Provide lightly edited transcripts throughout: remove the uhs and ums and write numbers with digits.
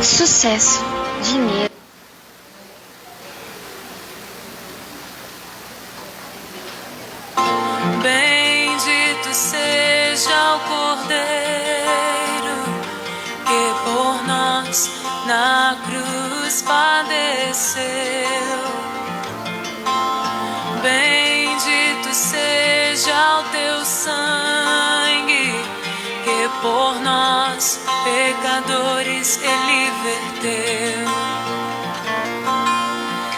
Sucesso, dinheiro. Bendito seja o Cordeiro que por nós na cruz padeceu. Bendito seja o teu sangue que por nós pecadores ele verteu.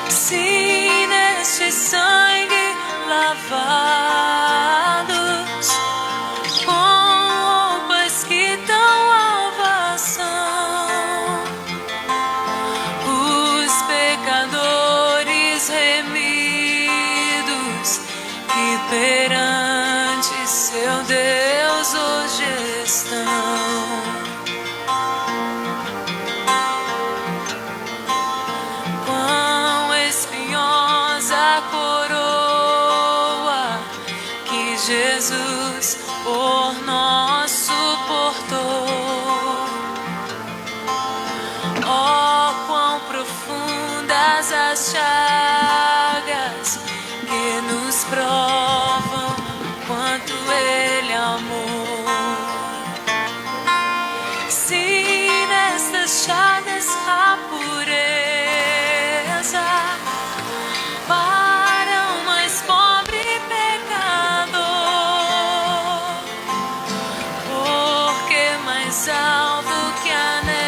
Sim, neste sangue lavados, com roupas que tão alvas são, os pecadores remidos que perante seu Deus hoje estão. confortou. Oh, quão profundas as chagas que nos provam quanto Ele amou. Se nestas chagas há pureza para o mais pobre pecador, porque mais alto que a neve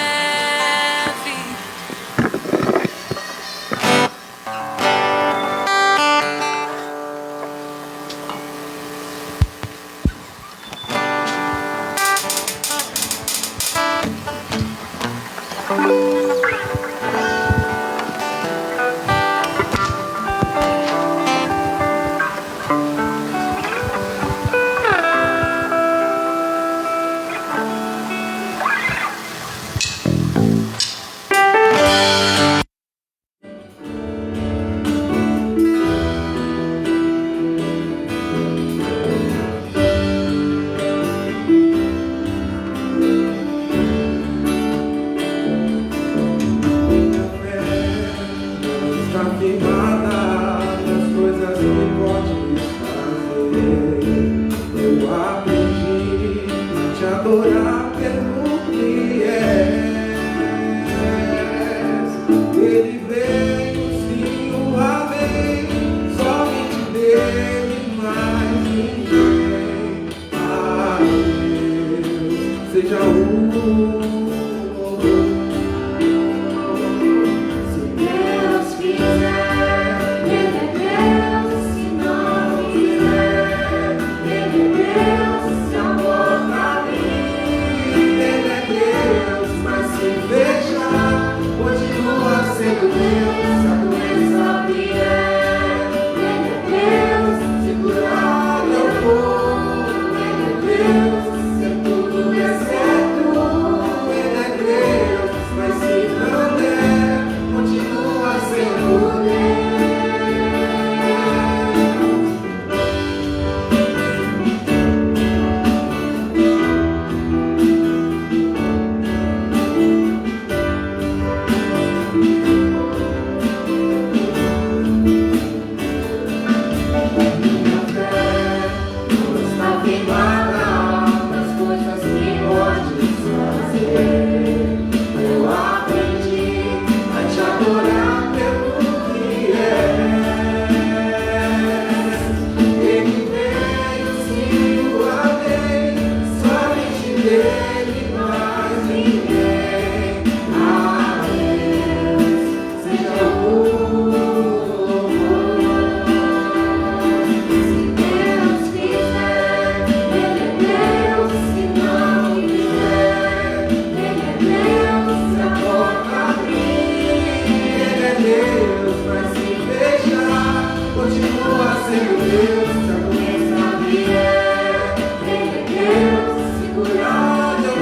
Segurado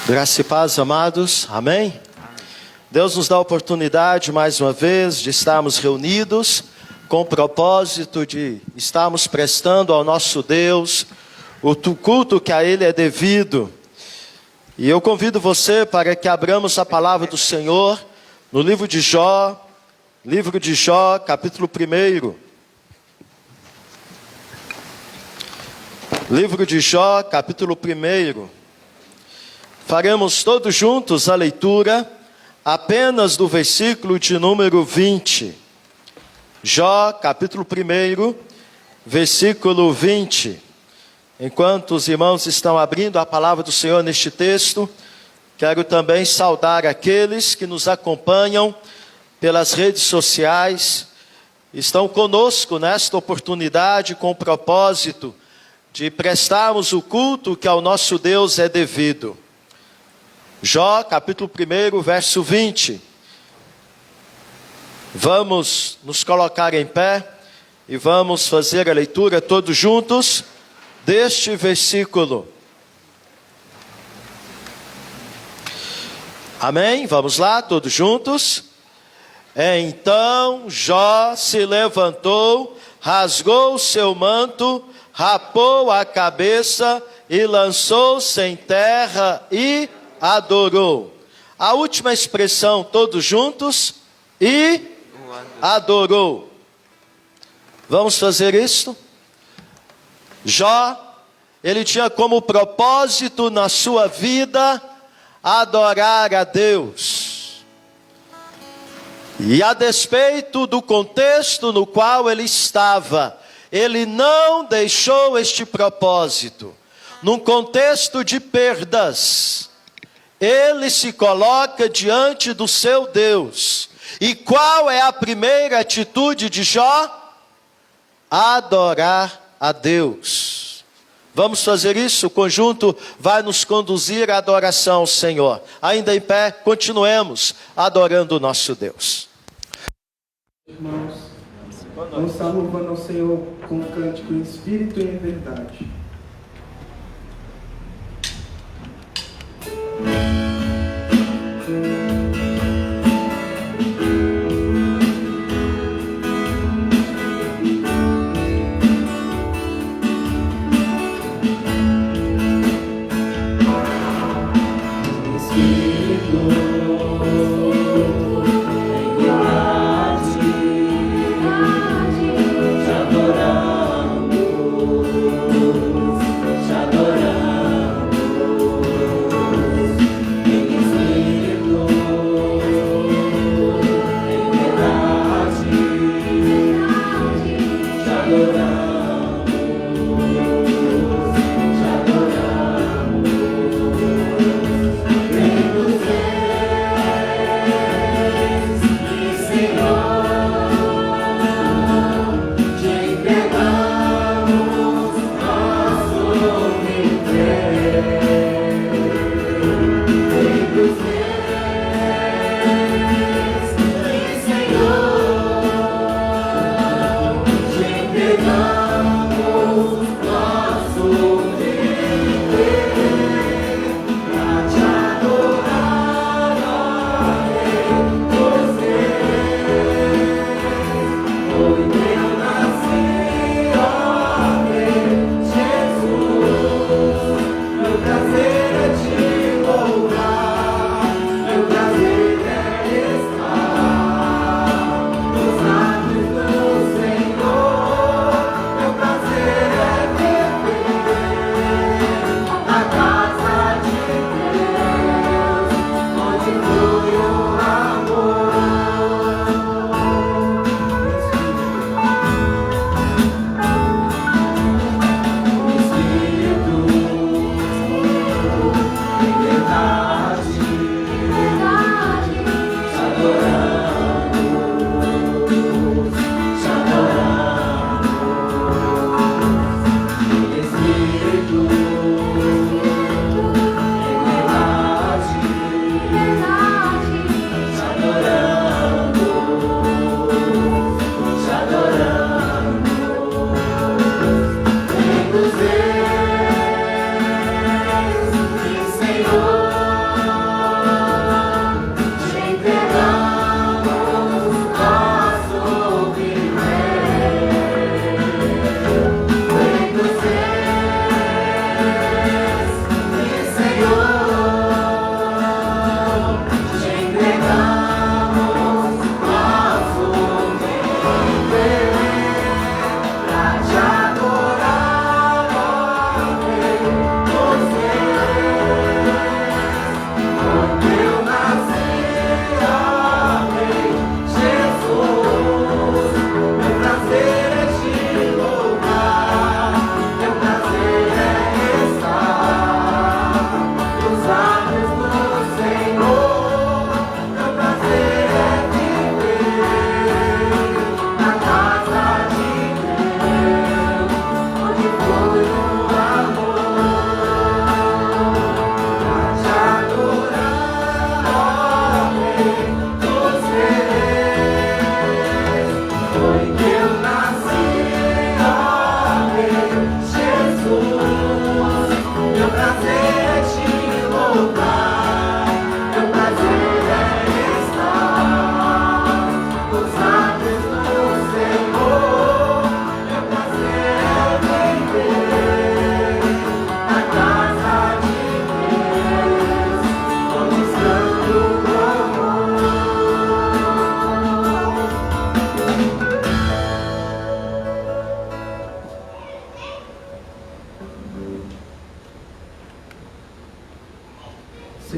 Graça e paz, amados. Amém? Deus nos dá a oportunidade, mais uma vez, de estarmos reunidos com o propósito de estarmos prestando ao nosso Deus o culto que a Ele é devido. E eu convido você para que abramos a palavra do Senhor no livro de Jó, capítulo 1. Livro de Jó, capítulo 1. Faremos todos juntos a leitura apenas do versículo de número 20. Jó, capítulo 1, versículo 20. Enquanto os irmãos estão abrindo a palavra do Senhor neste texto, quero também saudar aqueles que nos acompanham pelas redes sociais, estão conosco nesta oportunidade com o propósito de prestarmos o culto que ao nosso Deus é devido. Jó, capítulo 1, verso 20. Vamos nos colocar em pé e vamos fazer a leitura todos juntos deste versículo. Amém? Vamos lá, todos juntos. Então Jó se levantou, rasgou o seu manto, rapou a cabeça e lançou-se em terra e adorou. A última expressão, todos juntos, e adorou. Vamos fazer isto? Jó, ele tinha como propósito na sua vida adorar a Deus. E a despeito do contexto no qual ele estava, ele não deixou este propósito. Num contexto de perdas, ele se coloca diante do seu Deus. E qual é a primeira atitude de Jó? Adorar a Deus. Vamos fazer isso? O conjunto vai nos conduzir à adoração ao Senhor. Ainda em pé, continuemos adorando o nosso Deus. Irmãos, vamos estar louvando ao Senhor com um cântico em espírito e em verdade. Adorando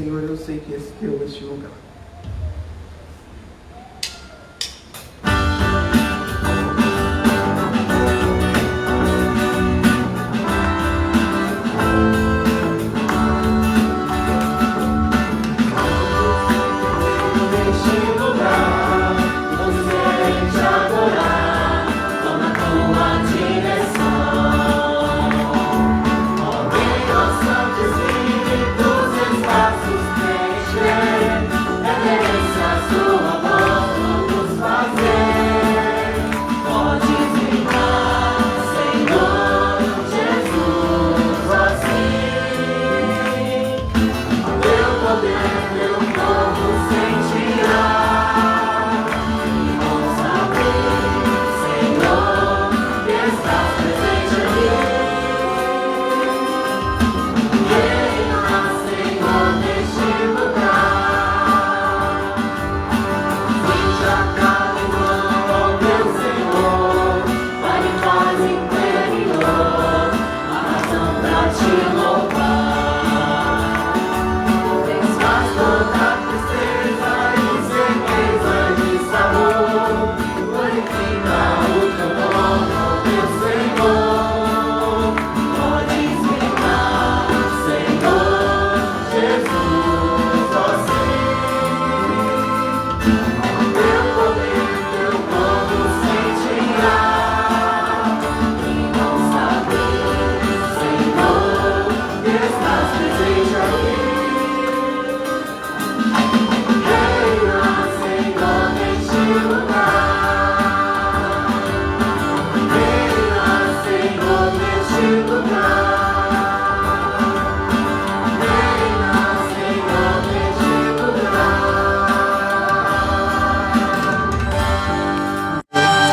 Senhor, eu sei que esse teu é este lugar.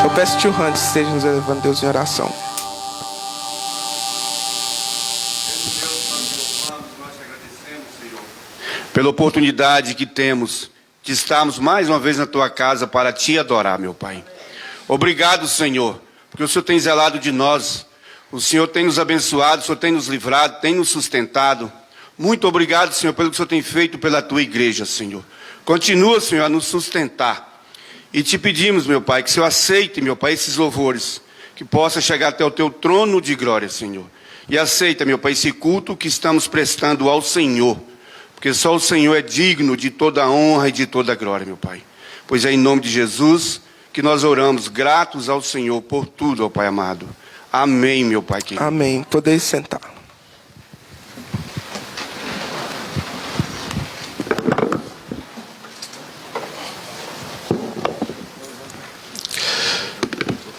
Eu peço que o Hans esteja nos elevando, Deus, em oração. Pela oportunidade que temos de estarmos mais uma vez na tua casa para te adorar, meu Pai. Obrigado, Senhor, porque o Senhor tem zelado de nós, o Senhor tem nos abençoado, o Senhor tem nos livrado, tem nos sustentado. Muito obrigado, Senhor, pelo que o Senhor tem feito pela tua igreja, Senhor. Continua, Senhor, a nos sustentar. E te pedimos, meu Pai, que o Senhor aceite, meu Pai, esses louvores, que possa chegar até o teu trono de glória, Senhor. E aceita, meu Pai, esse culto que estamos prestando ao Senhor, porque só o Senhor é digno de toda a honra e de toda a glória, meu Pai. Pois é em nome de Jesus que nós oramos, gratos ao Senhor por tudo, ó Pai amado. Amém, meu Pai querido. Amém. Podeis sentar.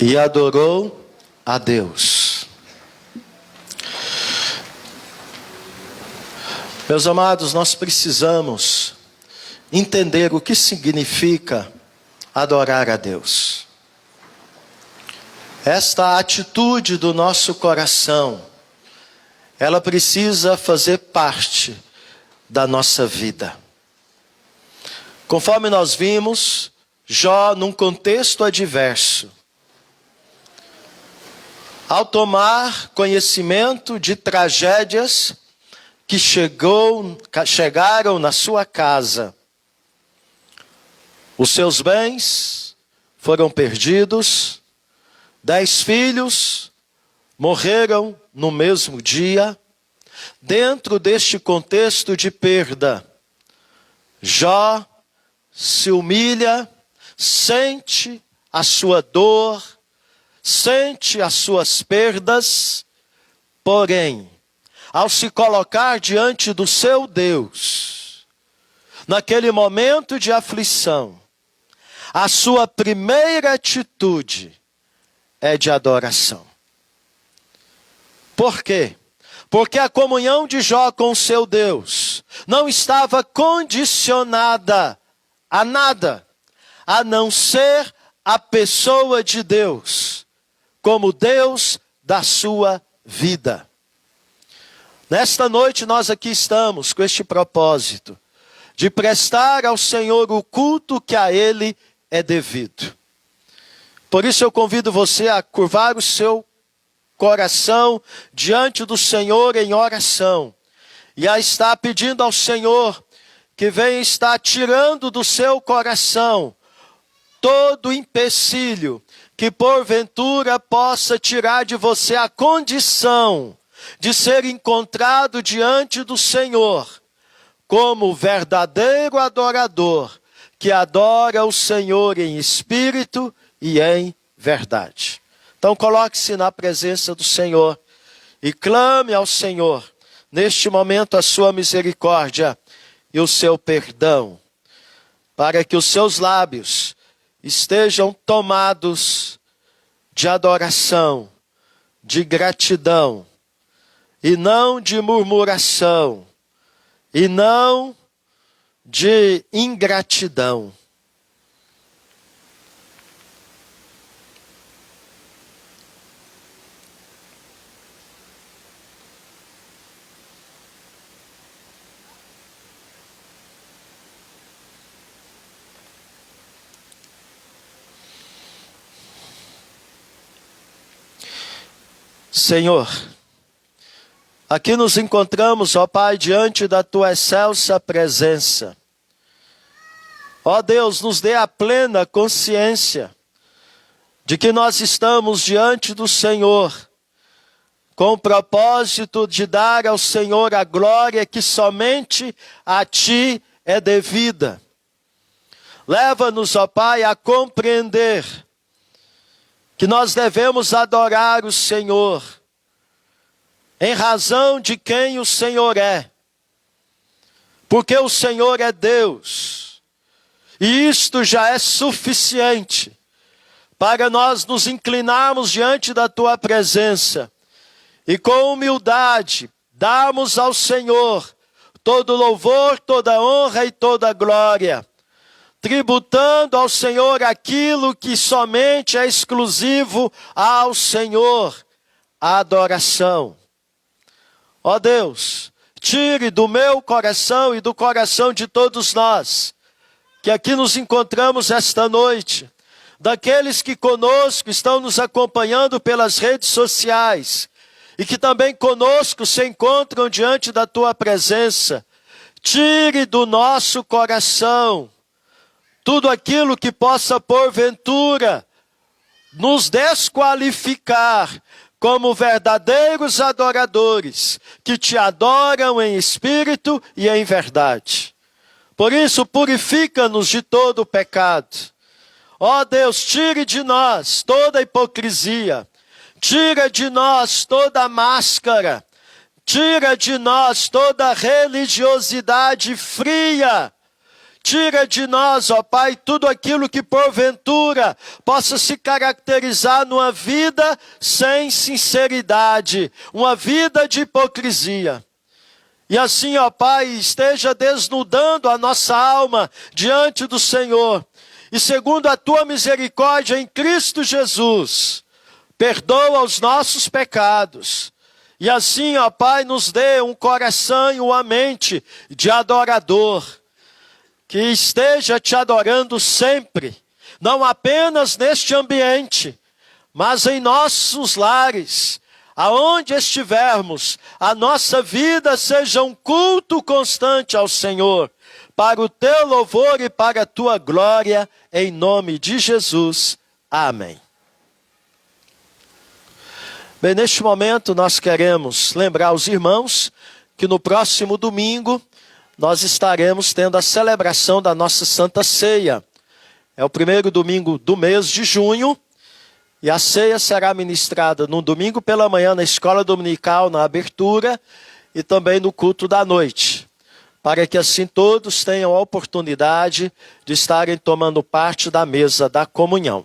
E adorou a Deus. Meus amados, nós precisamos entender o que significa adorar a Deus. Esta atitude do nosso coração, ela precisa fazer parte da nossa vida. Conforme nós vimos, Jó, num contexto adverso, ao tomar conhecimento de tragédias que chegaram na sua casa, os seus bens foram perdidos, 10 filhos morreram no mesmo dia. Dentro deste contexto de perda, Jó se humilha, sente a sua dor, sente as suas perdas, porém, ao se colocar diante do seu Deus, naquele momento de aflição, a sua primeira atitude é de adoração. Por quê? Porque a comunhão de Jó com o seu Deus não estava condicionada a nada, a não ser a pessoa de Deus, como Deus da sua vida. Nesta noite nós aqui estamos com este propósito, de prestar ao Senhor o culto que a Ele é devido. Por isso eu convido você a curvar o seu coração diante do Senhor em oração, e a estar pedindo ao Senhor que venha estar tirando do seu coração todo empecilho que porventura possa tirar de você a condição de ser encontrado diante do Senhor como verdadeiro adorador que adora o Senhor em espírito e em verdade. Então coloque-se na presença do Senhor e clame ao Senhor neste momento a sua misericórdia e o seu perdão, para que os seus lábios estejam tomados de adoração, de gratidão, e não de murmuração, e não de ingratidão. Senhor, aqui nos encontramos, ó Pai, diante da Tua excelsa presença. Ó Deus, nos dê a plena consciência de que nós estamos diante do Senhor, com o propósito de dar ao Senhor a glória que somente a Ti é devida. Leva-nos, ó Pai, a compreender que nós devemos adorar o Senhor em razão de quem o Senhor é. Porque o Senhor é Deus. E isto já é suficiente para nós nos inclinarmos diante da Tua presença e com humildade darmos ao Senhor todo louvor, toda honra e toda glória, tributando ao Senhor aquilo que somente é exclusivo ao Senhor, a adoração. Ó Deus, tire do meu coração e do coração de todos nós, que aqui nos encontramos esta noite, daqueles que conosco estão nos acompanhando pelas redes sociais, e que também conosco se encontram diante da Tua presença, tire do nosso coração tudo aquilo que possa, porventura, nos desqualificar como verdadeiros adoradores, que Te adoram em espírito e em verdade. Por isso, purifica-nos de todo o pecado. Ó Deus, tire de nós toda a hipocrisia, tira de nós toda a máscara, tira de nós toda a religiosidade fria. Tira de nós, ó Pai, tudo aquilo que porventura possa se caracterizar numa vida sem sinceridade, uma vida de hipocrisia. E assim, ó Pai, esteja desnudando a nossa alma diante do Senhor. E segundo a Tua misericórdia em Cristo Jesus, perdoa os nossos pecados. E assim, ó Pai, nos dê um coração e uma mente de adorador, que esteja Te adorando sempre, não apenas neste ambiente, mas em nossos lares, aonde estivermos, a nossa vida seja um culto constante ao Senhor, para o Teu louvor e para a Tua glória, em nome de Jesus. Amém. Bem, neste momento nós queremos lembrar os irmãos que no próximo domingo nós estaremos tendo a celebração da nossa Santa Ceia. É o primeiro domingo do mês de junho, e a ceia será ministrada no domingo pela manhã na escola dominical, na abertura, e também no culto da noite, para que assim todos tenham a oportunidade de estarem tomando parte da mesa da comunhão.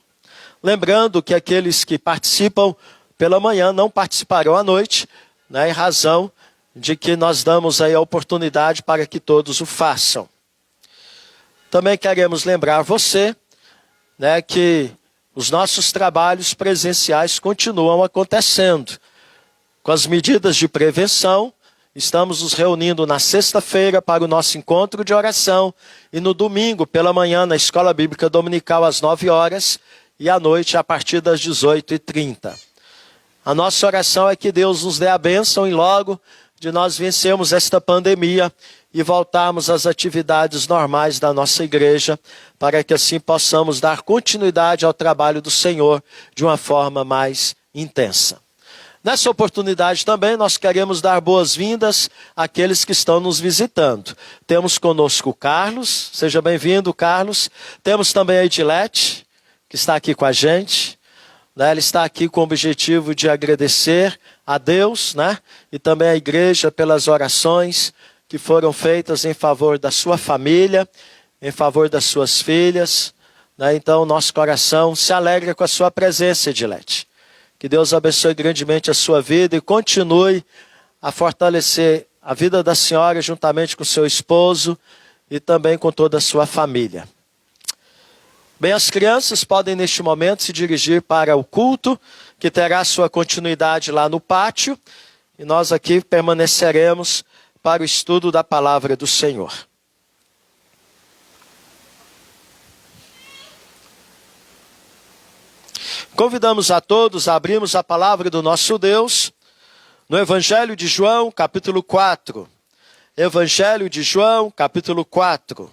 Lembrando que aqueles que participam pela manhã não participarão à noite, né, em razão de que nós damos aí a oportunidade para que todos o façam. Também queremos lembrar você, né, que os nossos trabalhos presenciais continuam acontecendo. Com as medidas de prevenção, estamos nos reunindo na sexta-feira para o nosso encontro de oração e no domingo pela manhã na Escola Bíblica Dominical às 9 horas e à noite a partir das 18h30. A nossa oração é que Deus nos dê a bênção e logo de nós vencermos esta pandemia e voltarmos às atividades normais da nossa igreja, para que assim possamos dar continuidade ao trabalho do Senhor de uma forma mais intensa. Nessa oportunidade também nós queremos dar boas-vindas àqueles que estão nos visitando. Temos conosco o Carlos, seja bem-vindo, Carlos. Temos também a Edilete, que está aqui com a gente. Ela está aqui com o objetivo de agradecer a Deus, e também à igreja pelas orações que foram feitas em favor da sua família, em favor das suas filhas. Então, nosso coração se alegra com a sua presença, Edilete. Que Deus abençoe grandemente a sua vida e continue a fortalecer a vida da senhora juntamente com seu esposo e também com toda a sua família. Bem, as crianças podem neste momento se dirigir para o culto, que terá sua continuidade lá no pátio, e nós aqui permaneceremos para o estudo da palavra do Senhor. Convidamos a todos a abrirmos a palavra do nosso Deus no Evangelho de João, capítulo 4. Evangelho de João, capítulo 4.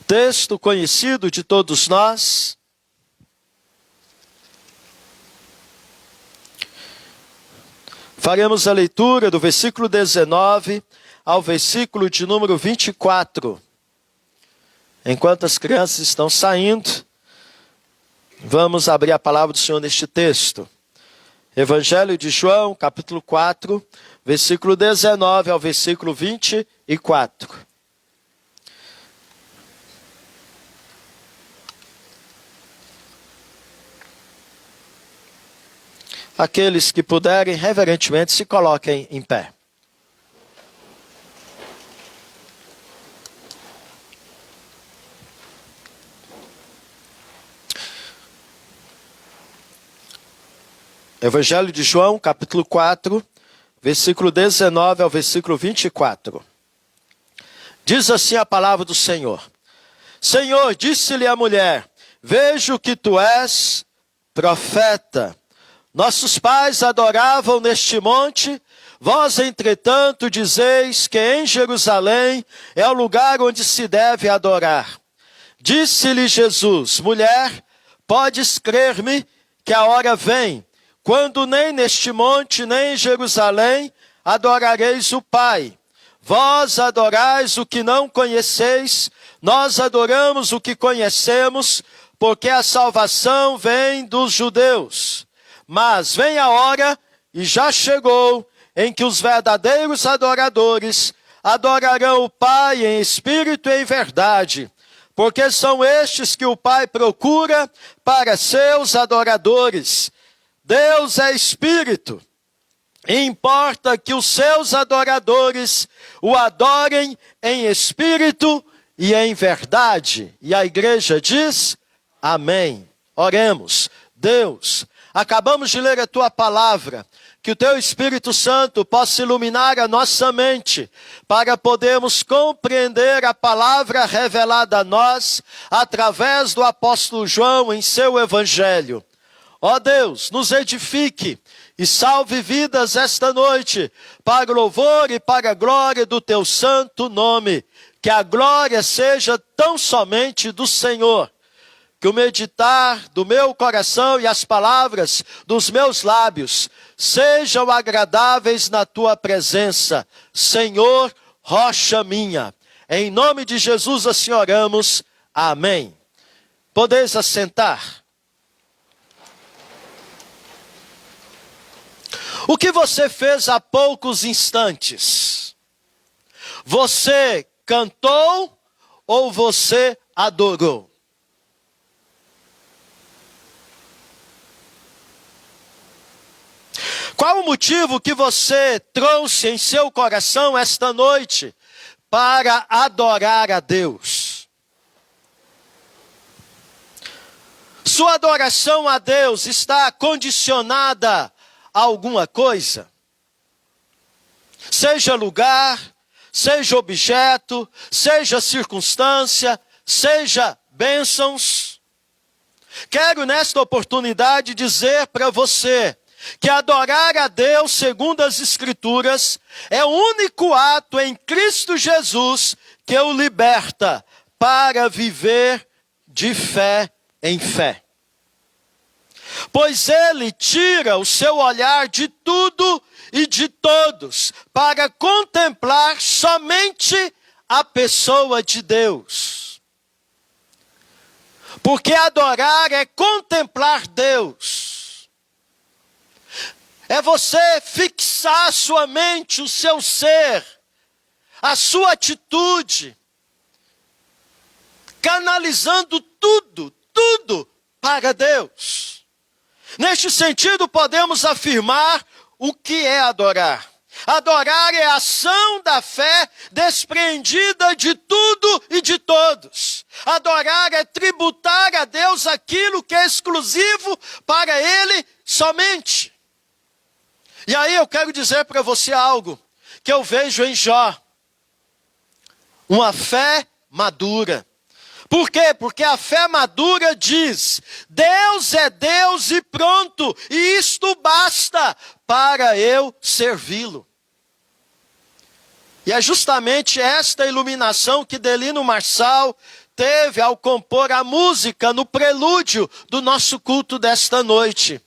Texto conhecido de todos nós. Faremos a leitura do versículo 19 ao versículo de número 24. Enquanto as crianças estão saindo, vamos abrir a palavra do Senhor neste texto. Evangelho de João, capítulo 4, versículo 19 ao versículo 24. Aqueles que puderem, reverentemente, se coloquem em pé. Evangelho de João, capítulo 4, versículo 19 ao versículo 24. Diz assim a palavra do Senhor. Senhor, disse-lhe a mulher, vejo que tu és profeta. Nossos pais adoravam neste monte, vós, entretanto, dizeis que em Jerusalém é o lugar onde se deve adorar. Disse-lhe Jesus, mulher, podes crer-me que a hora vem, quando nem neste monte, nem em Jerusalém, adorareis o Pai. Vós adorais o que não conheceis, nós adoramos o que conhecemos, porque a salvação vem dos judeus. Mas vem a hora, e já chegou, em que os verdadeiros adoradores adorarão o Pai em espírito e em verdade, porque são estes que o Pai procura para seus adoradores. Deus é espírito, e importa que os seus adoradores o adorem em espírito e em verdade. E a igreja diz, amém. Oremos. Deus, acabamos de ler a tua palavra, que o teu Espírito Santo possa iluminar a nossa mente, para podermos compreender a palavra revelada a nós, através do apóstolo João em seu evangelho. Ó Deus, nos edifique e salve vidas esta noite, para o louvor e para a glória do teu santo nome. Que a glória seja tão somente do Senhor. Que o meditar do meu coração e as palavras dos meus lábios sejam agradáveis na tua presença. Senhor, rocha minha. Em nome de Jesus assim oramos. Amém. Podeis assentar. O que você fez há poucos instantes? Você cantou ou você adorou? Qual o motivo que você trouxe em seu coração esta noite para adorar a Deus? Sua adoração a Deus está condicionada a alguma coisa? Seja lugar, seja objeto, seja circunstância, seja bênçãos. Quero nesta oportunidade dizer para você que adorar a Deus, segundo as Escrituras, é o único ato em Cristo Jesus que o liberta para viver de fé em fé. Pois ele tira o seu olhar de tudo e de todos para contemplar somente a pessoa de Deus. Porque adorar é contemplar Deus. É você fixar a sua mente, o seu ser, a sua atitude, canalizando tudo para Deus. Neste sentido, podemos afirmar o que é adorar. Adorar é a ação da fé despreendida de tudo e de todos. Adorar é tributar a Deus aquilo que é exclusivo para Ele somente. E aí eu quero dizer para você algo que eu vejo em Jó. Uma fé madura. Por quê? Porque a fé madura diz: Deus é Deus e pronto, e isto basta para eu servi-lo. E é justamente esta iluminação que Delino Marçal teve ao compor a música no prelúdio do nosso culto desta noite,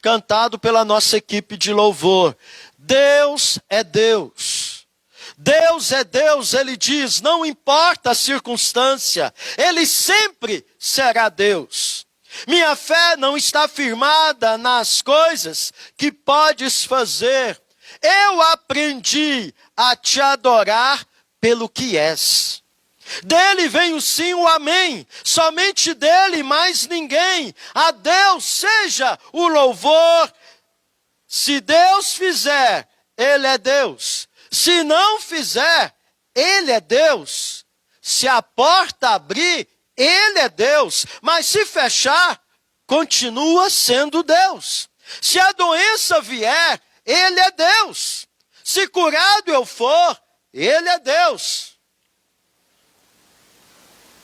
cantado pela nossa equipe de louvor. Deus é Deus. Deus é Deus, ele diz, não importa a circunstância, ele sempre será Deus. Minha fé não está firmada nas coisas que podes fazer. Eu aprendi a te adorar pelo que és. Dele vem o sim, o amém. Somente dele, mais ninguém. A Deus seja o louvor. Se Deus fizer, ele é Deus. Se não fizer, ele é Deus. Se a porta abrir, ele é Deus. Mas se fechar, continua sendo Deus. Se a doença vier, ele é Deus. Se curado eu for, ele é Deus.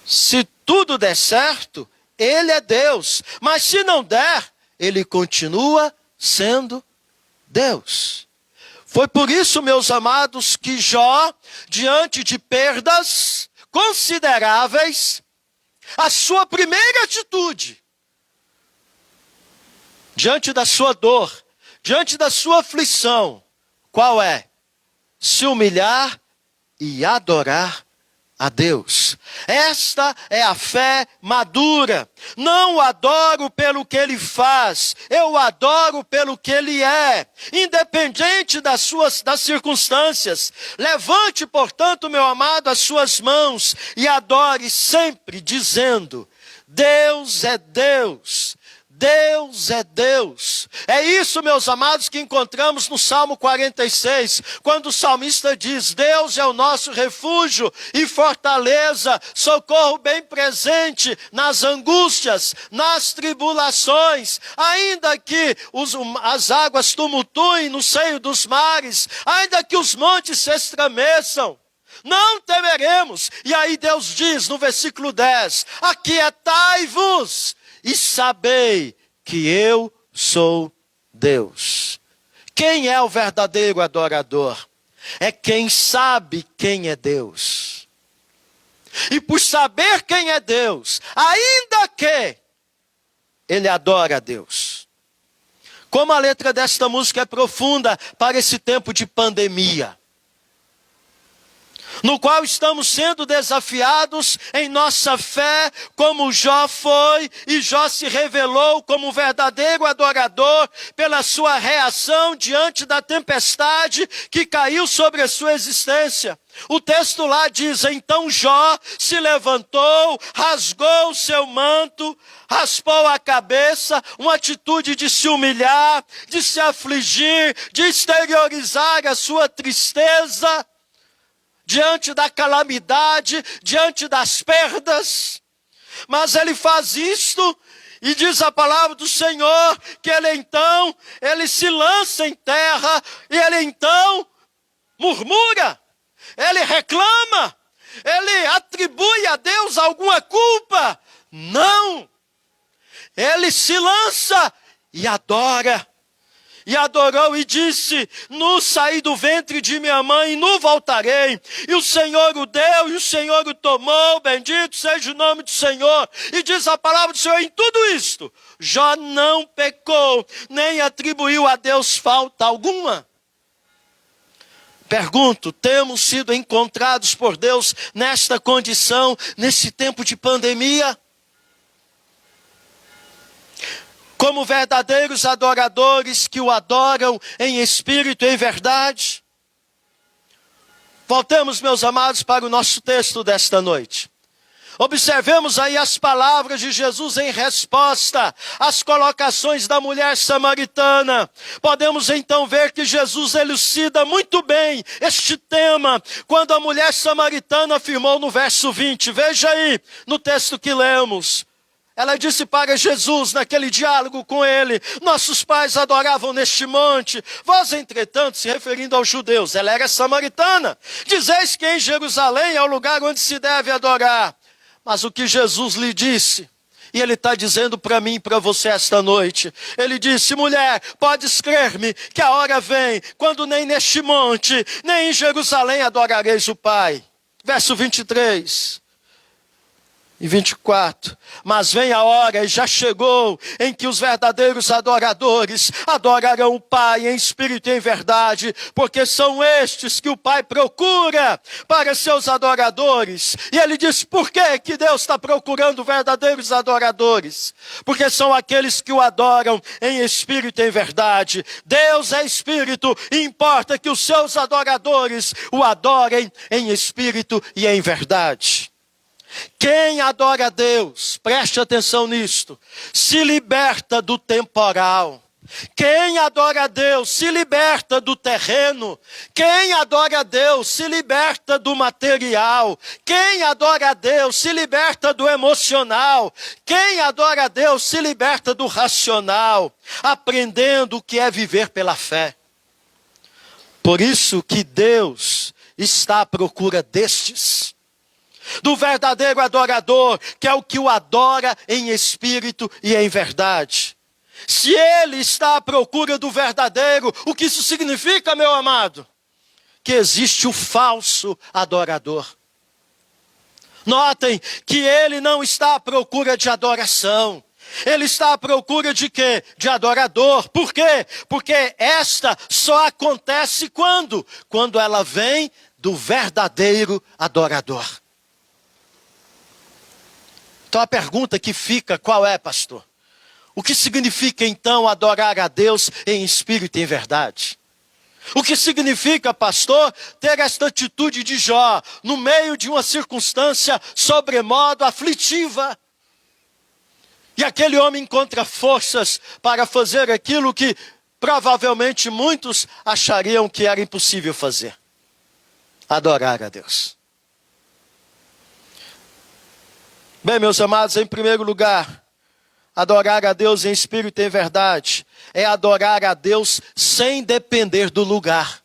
Se tudo der certo, ele é Deus. Mas se não der, ele continua sendo Deus. Foi por isso, meus amados, que Jó, diante de perdas consideráveis, a sua primeira atitude, diante da sua dor, diante da sua aflição, qual é? Se humilhar e adorar a Deus. Esta é a fé madura. Não o adoro pelo que ele faz, eu o adoro pelo que ele é, independente das circunstâncias. Levante, portanto, meu amado, as suas mãos e adore sempre dizendo: Deus é Deus. Deus é Deus. É isso, meus amados, que encontramos no Salmo 46, quando o salmista diz: Deus é o nosso refúgio e fortaleza, socorro bem presente nas angústias, nas tribulações, ainda que as águas tumultuem no seio dos mares, ainda que os montes se estremeçam, não temeremos. E aí Deus diz no versículo 10: aquietai-vos e sabei que eu sou Deus. Quem é o verdadeiro adorador? É quem sabe quem é Deus. E por saber quem é Deus, ainda que ele adora a Deus. Como a letra desta música é profunda para esse tempo de pandemia, no qual estamos sendo desafiados em nossa fé, como Jó foi, e Jó se revelou como verdadeiro adorador pela sua reação diante da tempestade que caiu sobre a sua existência. O texto lá diz: então Jó se levantou, rasgou o seu manto, raspou a cabeça, uma atitude de se humilhar, de se afligir, de exteriorizar a sua tristeza, diante da calamidade, diante das perdas. Mas ele faz isto, e diz a palavra do Senhor, que ele se lança em terra, e ele então murmura, ele reclama, ele atribui a Deus alguma culpa. Não! Ele se lança e adora. e adorou e disse: nu saí do ventre de minha mãe e nu voltarei. E o Senhor o deu e o Senhor o tomou, bendito seja o nome do Senhor. E diz a palavra do Senhor: em tudo isto, Jó não pecou, nem atribuiu a Deus falta alguma. Pergunto, temos sido encontrados por Deus nesta condição, nesse tempo de pandemia? Como verdadeiros adoradores que o adoram em espírito e em verdade? Voltemos, meus amados, para o nosso texto desta noite. Observemos aí as palavras de Jesus em resposta às colocações da mulher samaritana. Podemos então ver que Jesus elucida muito bem este tema, quando a mulher samaritana afirmou no verso 20. Veja aí, no texto que lemos. Ela disse para Jesus, naquele diálogo com ele: nossos pais adoravam neste monte. Vós, entretanto, se referindo aos judeus, ela era samaritana, dizeis que em Jerusalém é o lugar onde se deve adorar. Mas o que Jesus lhe disse, e ele está dizendo para mim e para você esta noite, ele disse: mulher, podes crer-me que a hora vem, quando nem neste monte, nem em Jerusalém adorareis o Pai. Verso 23 e 24. Mas vem a hora, e já chegou, em que os verdadeiros adoradores adorarão o Pai em espírito e em verdade, porque são estes que o Pai procura para seus adoradores. E ele diz: por que Deus está procurando verdadeiros adoradores? Porque são aqueles que o adoram em espírito e em verdade. Deus é espírito, e importa que os seus adoradores o adorem em espírito e em verdade. Quem adora a Deus, preste atenção nisto, se liberta do temporal. Quem adora a Deus se liberta do terreno. Quem adora a Deus se liberta do material. Quem adora a Deus se liberta do emocional. Quem adora a Deus se liberta do racional, aprendendo o que é viver pela fé. Por isso que Deus está à procura destes, do verdadeiro adorador, que é o que o adora em espírito e em verdade. Se ele está à procura do verdadeiro, o que isso significa, meu amado? Que existe o falso adorador. Notem que ele não está à procura de adoração. Ele está à procura de quê? De adorador. Por quê? Porque esta só acontece quando? Quando ela vem do verdadeiro adorador. Então a pergunta que fica, qual é, pastor? O que significa então adorar a Deus em espírito e em verdade? O que significa, pastor, ter esta atitude de Jó no meio de uma circunstância sobremodo aflitiva? E aquele homem encontra forças para fazer aquilo que provavelmente muitos achariam que era impossível fazer: adorar a Deus. Bem, meus amados, em primeiro lugar, adorar a Deus em espírito e em verdade é adorar a Deus sem depender do lugar.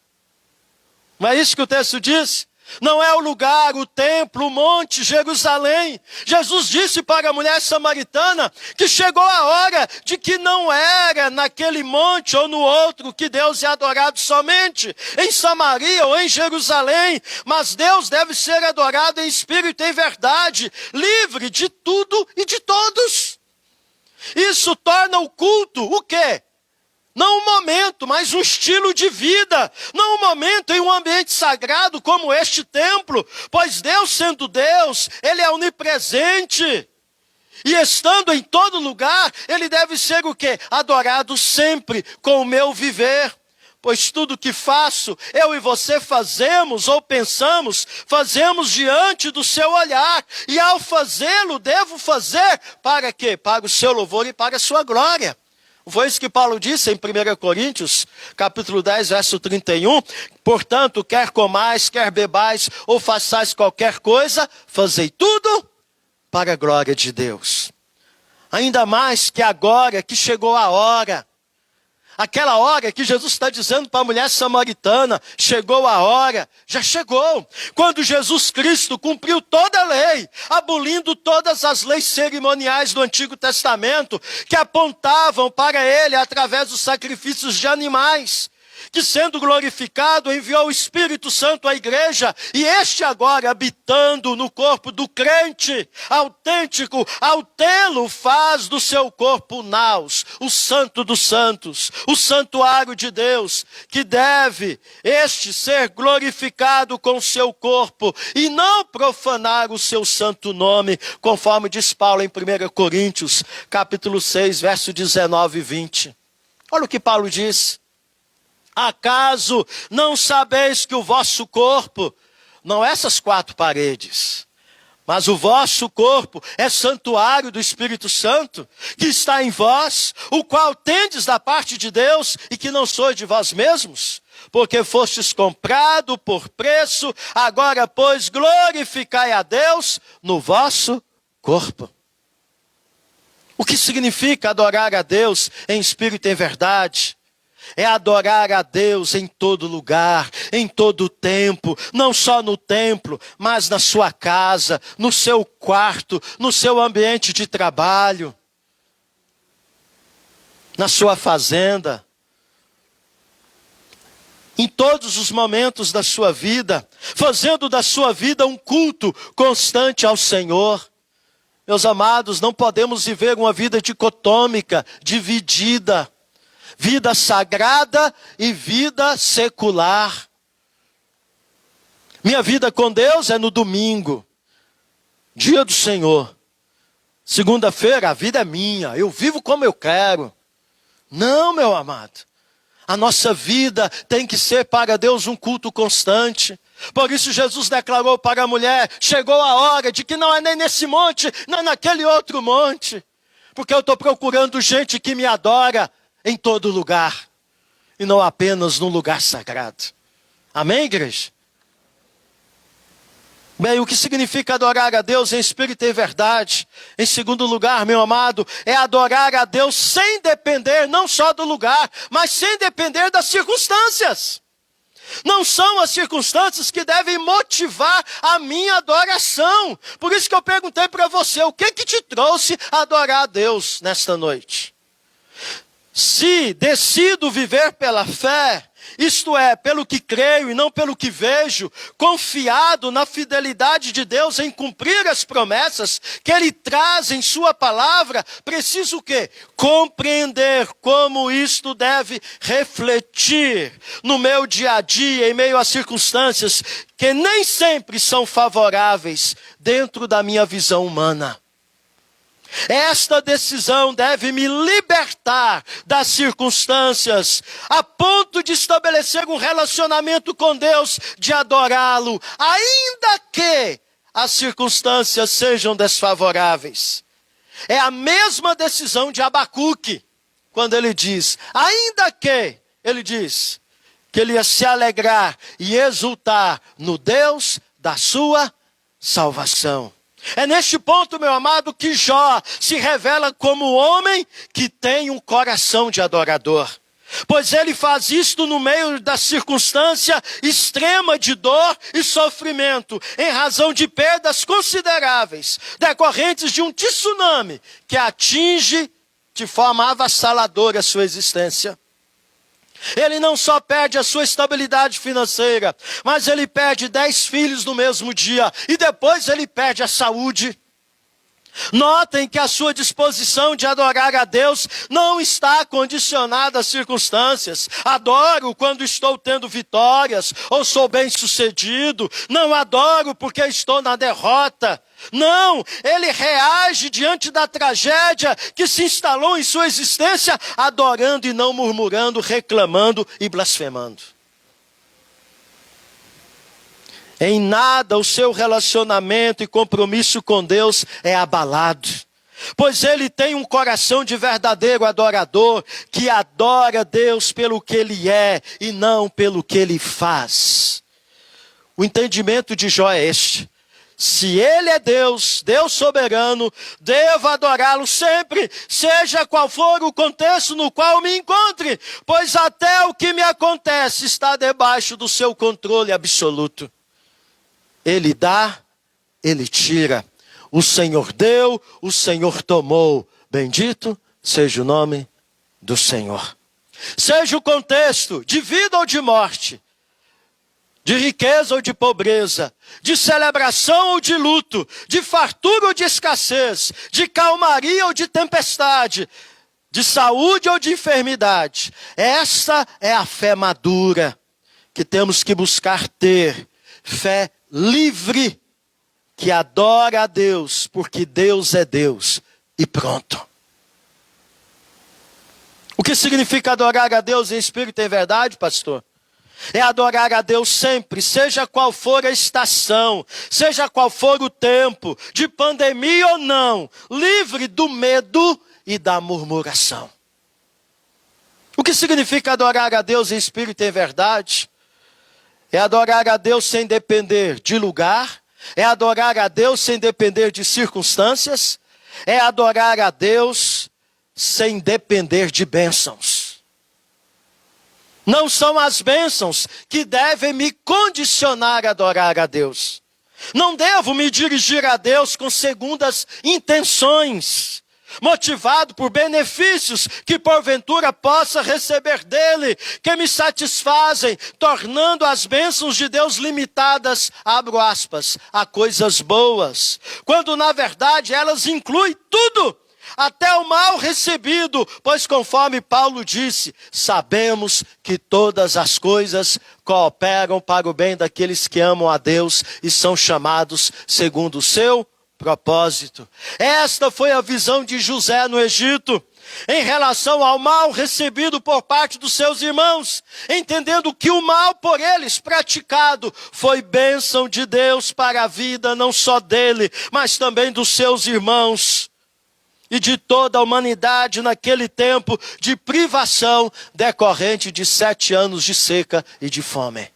Não é isso que o texto diz? Não é o lugar, o templo, o monte, Jerusalém. Jesus disse para a mulher samaritana que chegou a hora de que não era naquele monte ou no outro que Deus é adorado somente, em Samaria ou em Jerusalém, mas Deus deve ser adorado em espírito e em verdade, livre de tudo e de todos. Isso torna o culto o quê? Não um momento, mas um estilo de vida. Não um momento em um ambiente sagrado como este templo. Pois Deus, sendo Deus, Ele é onipresente. E estando em todo lugar, Ele deve ser o quê? Adorado sempre com o meu viver. Pois tudo que faço, eu e você fazemos ou pensamos, fazemos diante do seu olhar. E ao fazê-lo, devo fazer para quê? Para o seu louvor e para a sua glória. Foi isso que Paulo disse em 1 Coríntios, capítulo 10, verso 31. Portanto, quer comais, quer bebais, ou façais qualquer coisa, fazei tudo para a glória de Deus. Ainda mais que agora que chegou a hora, Aquela hora que Jesus está dizendo para a mulher samaritana, chegou a hora, já chegou. Quando Jesus Cristo cumpriu toda a lei, abolindo todas as leis cerimoniais do Antigo Testamento, que apontavam para ele através dos sacrifícios de animais, que sendo glorificado enviou o Espírito Santo à igreja, e este agora habitando no corpo do crente autêntico, ao tê-lo faz do seu corpo naos, o santo dos santos, o santuário de Deus, que deve este ser glorificado com o seu corpo e não profanar o seu santo nome, conforme diz Paulo em 1 Coríntios, capítulo 6, verso 19 e 20. Olha o que Paulo diz. Acaso não sabeis que o vosso corpo, não é essas 4 paredes, mas o vosso corpo é santuário do Espírito Santo, que está em vós, o qual tendes da parte de Deus e que não sois de vós mesmos? Porque fostes comprado por preço, agora, pois, glorificai a Deus no vosso corpo. O que significa adorar a Deus em espírito e em verdade? É adorar a Deus em todo lugar, em todo tempo, não só no templo, mas na sua casa, no seu quarto, no seu ambiente de trabalho, na sua fazenda, em todos os momentos da sua vida, fazendo da sua vida um culto constante ao Senhor. Meus amados, não podemos viver uma vida dicotômica, dividida. Vida sagrada e vida secular. Minha vida com Deus é no domingo, dia do Senhor. Segunda-feira a vida é minha, eu vivo como eu quero. Não, meu amado. A nossa vida tem que ser para Deus um culto constante. Por isso Jesus declarou para a mulher, chegou a hora de que não é nem nesse monte, não é naquele outro monte. Porque eu estou procurando gente que me adora em todo lugar, e não apenas no lugar sagrado. Amém, igreja? Bem, o que significa adorar a Deus em espírito e verdade? Em segundo lugar, meu amado, é adorar a Deus sem depender não só do lugar, mas sem depender das circunstâncias. Não são as circunstâncias que devem motivar a minha adoração. Por isso que eu perguntei para você, o que te trouxe a adorar a Deus nesta noite? Se decido viver pela fé, isto é, pelo que creio e não pelo que vejo, confiado na fidelidade de Deus em cumprir as promessas que Ele traz em sua palavra, preciso o quê? Compreender como isto deve refletir no meu dia a dia, em meio a circunstâncias que nem sempre são favoráveis dentro da minha visão humana. Esta decisão deve me libertar das circunstâncias, a ponto de estabelecer um relacionamento com Deus, de adorá-lo, ainda que as circunstâncias sejam desfavoráveis. É a mesma decisão de Abacuque, quando ele diz, ainda que, ele diz, que ele ia se alegrar e exultar no Deus da sua salvação. É neste ponto, meu amado, que Jó se revela como homem que tem um coração de adorador. Pois ele faz isto no meio da circunstância extrema de dor e sofrimento, em razão de perdas consideráveis, decorrentes de um tsunami que atinge de forma avassaladora a sua existência. Ele não só perde a sua estabilidade financeira, mas ele perde 10 filhos no mesmo dia, e depois ele perde a saúde. Notem que a sua disposição de adorar a Deus não está condicionada às circunstâncias. Adoro quando estou tendo vitórias, ou sou bem-sucedido. Não adoro porque estou na derrota. Não, ele reage diante da tragédia que se instalou em sua existência, adorando e não murmurando, reclamando e blasfemando. Em nada o seu relacionamento e compromisso com Deus é abalado, pois ele tem um coração de verdadeiro adorador, que adora Deus pelo que ele é e não pelo que ele faz. O entendimento de Jó é este: Se Ele é Deus, Deus soberano, devo adorá-lo sempre, seja qual for o contexto no qual me encontre, pois até o que me acontece está debaixo do seu controle absoluto. Ele dá, Ele tira. O Senhor deu, o Senhor tomou. Bendito seja o nome do Senhor. Seja o contexto de vida ou de morte, de riqueza ou de pobreza, de celebração ou de luto, de fartura ou de escassez, de calmaria ou de tempestade, de saúde ou de enfermidade. Essa é a fé madura que temos que buscar ter. Fé livre, que adora a Deus, porque Deus é Deus, e pronto. O que significa adorar a Deus em espírito e em verdade, pastor? É adorar a Deus sempre, seja qual for a estação, seja qual for o tempo, de pandemia ou não, livre do medo e da murmuração. O que significa adorar a Deus em espírito e em verdade? É adorar a Deus sem depender de lugar, é adorar a Deus sem depender de circunstâncias, é adorar a Deus sem depender de bênçãos. Não são as bênçãos que devem me condicionar a adorar a Deus. Não devo me dirigir a Deus com segundas intenções, motivado por benefícios que porventura possa receber dele, que me satisfazem, tornando as bênçãos de Deus limitadas, abro aspas, a coisas boas, quando na verdade elas incluem tudo, até o mal recebido, pois conforme Paulo disse, sabemos que todas as coisas cooperam para o bem daqueles que amam a Deus e são chamados segundo o seu propósito. Esta foi a visão de José no Egito, em relação ao mal recebido por parte dos seus irmãos, entendendo que o mal por eles praticado foi bênção de Deus para a vida não só dele, mas também dos seus irmãos e de toda a humanidade naquele tempo de privação decorrente de 7 anos de seca e de fome.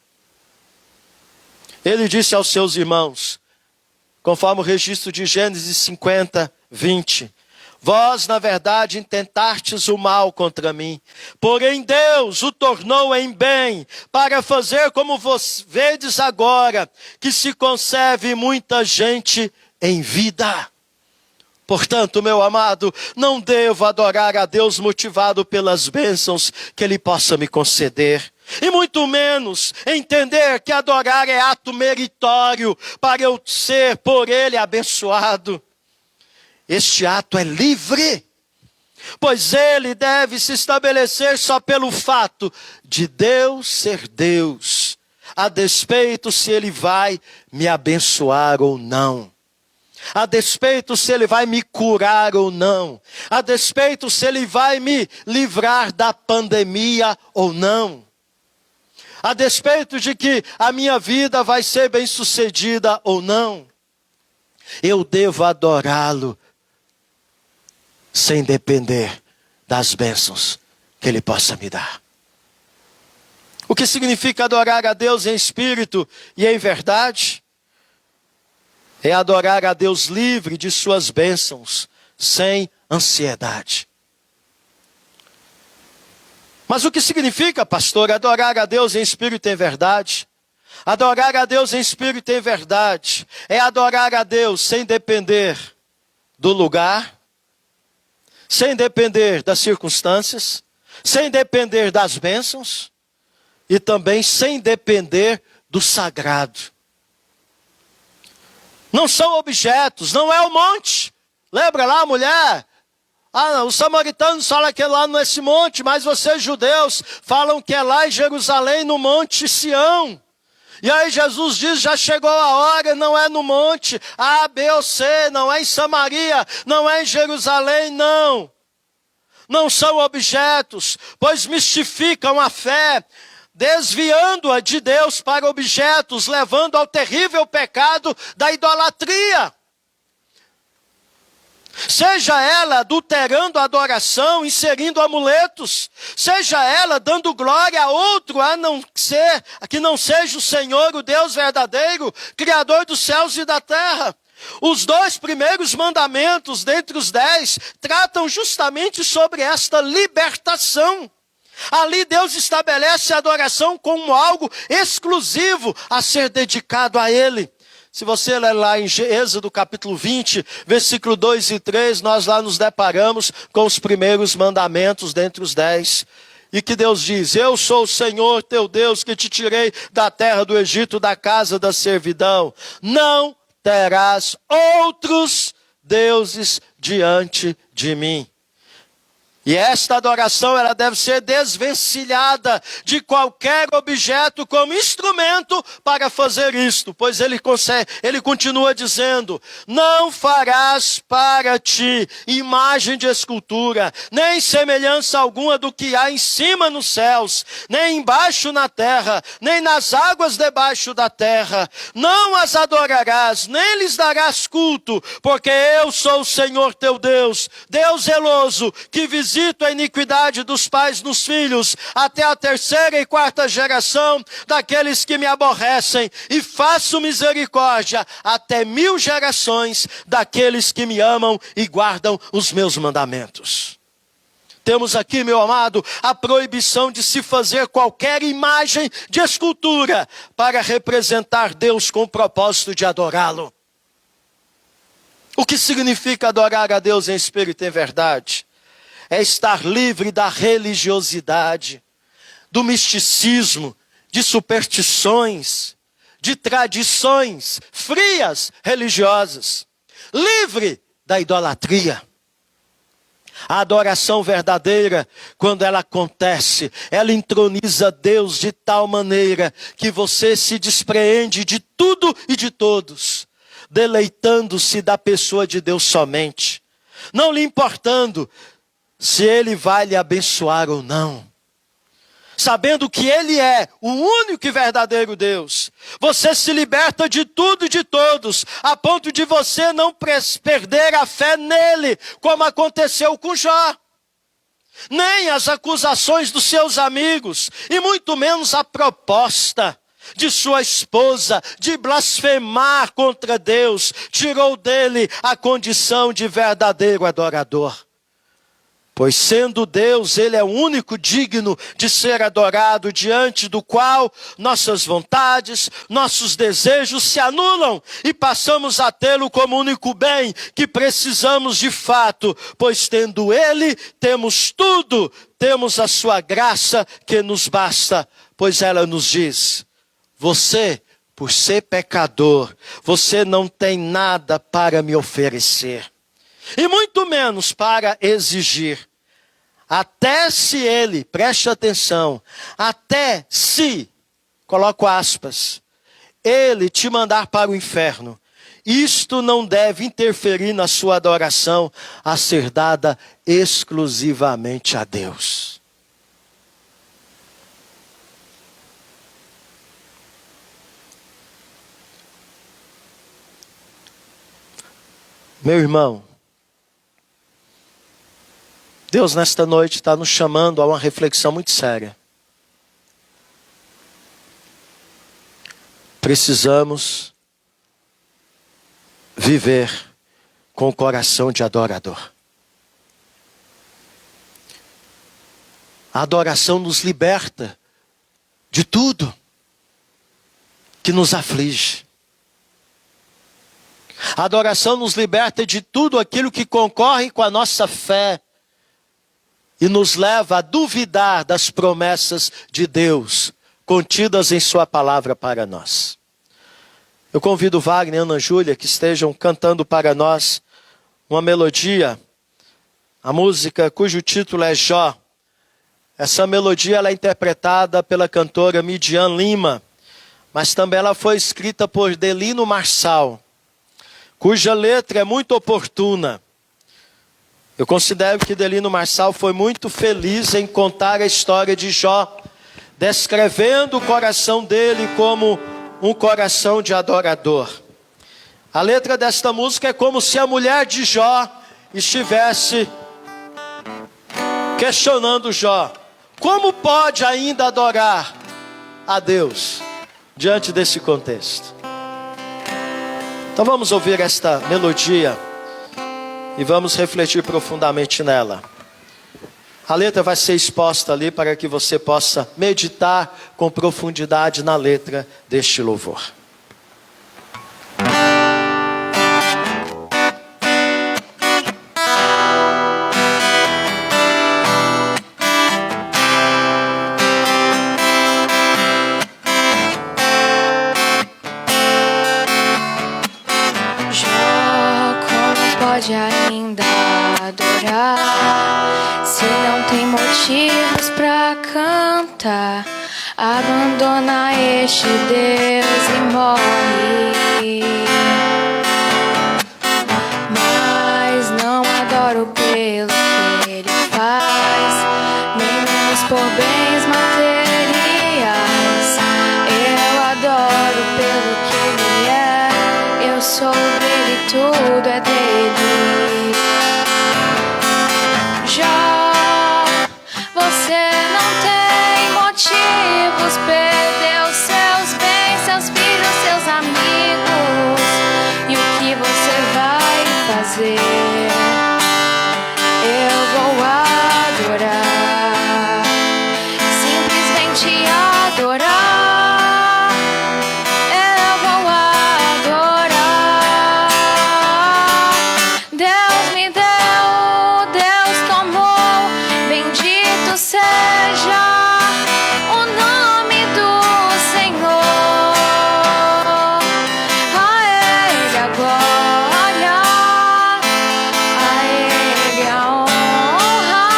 Ele disse aos seus irmãos, conforme o registro de Gênesis 50, 20, vós, na verdade, intentastes o mal contra mim, porém Deus o tornou em bem, para fazer como vós vedes agora, que se conserve muita gente em vida. Portanto, meu amado, não devo adorar a Deus motivado pelas bênçãos que Ele possa me conceder. E muito menos entender que adorar é ato meritório para eu ser por Ele abençoado. Este ato é livre, pois ele deve se estabelecer só pelo fato de Deus ser Deus, a despeito se Ele vai me abençoar ou não. A despeito se Ele vai me curar ou não. A despeito se Ele vai me livrar da pandemia ou não. A despeito de que a minha vida vai ser bem-sucedida ou não. Eu devo adorá-lo sem depender das bênçãos que Ele possa me dar. O que significa adorar a Deus em espírito e em verdade? É adorar a Deus livre de suas bênçãos, sem ansiedade. Mas o que significa, pastor, adorar a Deus em espírito e em verdade? Adorar a Deus em espírito e em verdade é adorar a Deus sem depender do lugar, sem depender das circunstâncias, sem depender das bênçãos e também sem depender do sagrado. Não são objetos, não é o monte. Lembra lá a mulher? Os samaritanos falam que é lá nesse monte, mas vocês judeus falam que é lá em Jerusalém, no monte Sião. E aí Jesus diz, já chegou a hora, não é no monte A, B ou C, não é em Samaria, não é em Jerusalém, não. Não são objetos, pois mistificam a fé, desviando-a de Deus para objetos, levando ao terrível pecado da idolatria. Seja ela adulterando a adoração, inserindo amuletos, seja ela dando glória a outro, que não seja o Senhor, o Deus verdadeiro, Criador dos céus e da terra. Os 2 primeiros mandamentos, dentre os 10, tratam justamente sobre esta libertação. Ali Deus estabelece a adoração como algo exclusivo a ser dedicado a Ele. Se você ler lá em Êxodo capítulo 20, versículo 2 e 3, nós lá nos deparamos com os primeiros mandamentos dentre os 10. E que Deus diz: eu sou o Senhor teu Deus que te tirei da terra do Egito, da casa da servidão. Não terás outros deuses diante de mim. E esta adoração, ela deve ser desvencilhada de qualquer objeto como instrumento para fazer isto. Pois ele continua dizendo: não farás para ti imagem de escultura, nem semelhança alguma do que há em cima nos céus, nem embaixo na terra, nem nas águas debaixo da terra. Não as adorarás, nem lhes darás culto, porque eu sou o Senhor teu Deus, Deus zeloso, que visita a iniquidade dos pais nos filhos, até a 3ª e 4ª geração daqueles que me aborrecem, e faço misericórdia até 1000 gerações daqueles que me amam e guardam os meus mandamentos. Temos aqui, meu amado, a proibição de se fazer qualquer imagem de escultura para representar Deus com o propósito de adorá-lo. O que significa adorar a Deus em espírito e em verdade? É estar livre da religiosidade, do misticismo, de superstições, de tradições frias religiosas. Livre da idolatria. A adoração verdadeira, quando ela acontece, ela entroniza Deus de tal maneira que você se despreende de tudo e de todos, deleitando-se da pessoa de Deus somente, não lhe importando se Ele vai lhe abençoar ou não. Sabendo que Ele é o único e verdadeiro Deus, você se liberta de tudo e de todos, a ponto de você não perder a fé nele, como aconteceu com Jó. Nem as acusações dos seus amigos, e muito menos a proposta de sua esposa de blasfemar contra Deus, tirou dele a condição de verdadeiro adorador. Pois sendo Deus, Ele é o único digno de ser adorado, diante do qual nossas vontades, nossos desejos se anulam e passamos a tê-lo como único bem que precisamos de fato, pois tendo Ele, temos tudo, temos a sua graça que nos basta, pois ela nos diz: você, por ser pecador, você não tem nada para me oferecer, e muito menos para exigir. Até se ele, preste atenção, até se, coloco aspas, ele te mandar para o inferno, isto não deve interferir na sua adoração a ser dada exclusivamente a Deus. Meu irmão, Deus nesta noite está nos chamando a uma reflexão muito séria. Precisamos viver com o coração de adorador. A adoração nos liberta de tudo que nos aflige. A adoração nos liberta de tudo aquilo que concorre com a nossa fé e nos leva a duvidar das promessas de Deus contidas em sua palavra para nós. Eu convido o Wagner e a Ana Júlia que estejam cantando para nós uma melodia, a música cujo título é Jó. Essa melodia ela é interpretada pela cantora Midian Lima, mas também ela foi escrita por Delino Marçal, cuja letra é muito oportuna. Eu considero que Delino Marçal foi muito feliz em contar a história de Jó, descrevendo o coração dele como um coração de adorador. A letra desta música é como se a mulher de Jó estivesse questionando Jó: como pode ainda adorar a Deus diante desse contexto? Então vamos ouvir esta melodia e vamos refletir profundamente nela. A letra vai ser exposta ali para que você possa meditar com profundidade na letra deste louvor. Pode ainda adorar se não tem motivos pra cantar? Abandona este Deus e morre. Mas não adoro pelo que ele faz, nem menos por bens materiais. Eu adoro pelo que ele é. Eu sou dele, tudo é dele. Já você não tem motivos, perdeu seus bens, seus filhos, seus amigos. E o que você vai fazer? Eu vou adorar, simplesmente adorar. Eu vou adorar. Deus me deu, Deus tomou, bendito seja o nome do Senhor. A Ele a glória, a Ele a honra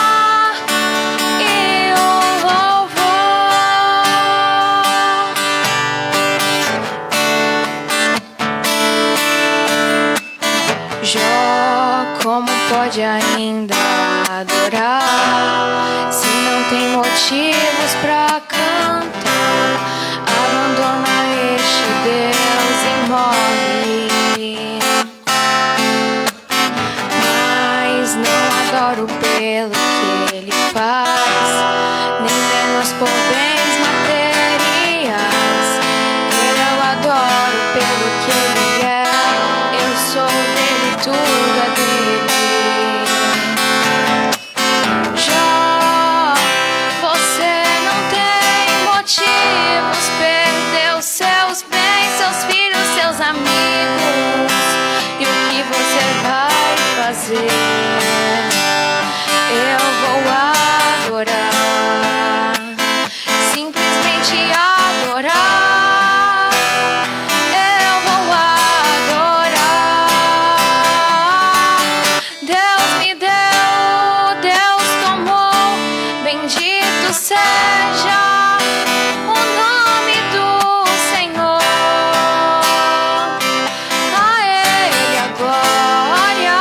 e o louvor. Jó, como pode ainda adorar se não tem motivos pra cantar? Abandona este Deus e morre. Mas não adoro pelo que ele faz, nem menos por bens materiais. Eu adoro pelo que ele é. Eu sou dele, tudo é dele. Já você não tem motivos, perdeu seus bens, seus filhos, seus amigos. E o que você vai fazer? Eu vou adorar, simplesmente adorar. Eu vou adorar. Deus me deu, Deus tomou, bendito seja o nome do Senhor. A Ele a glória,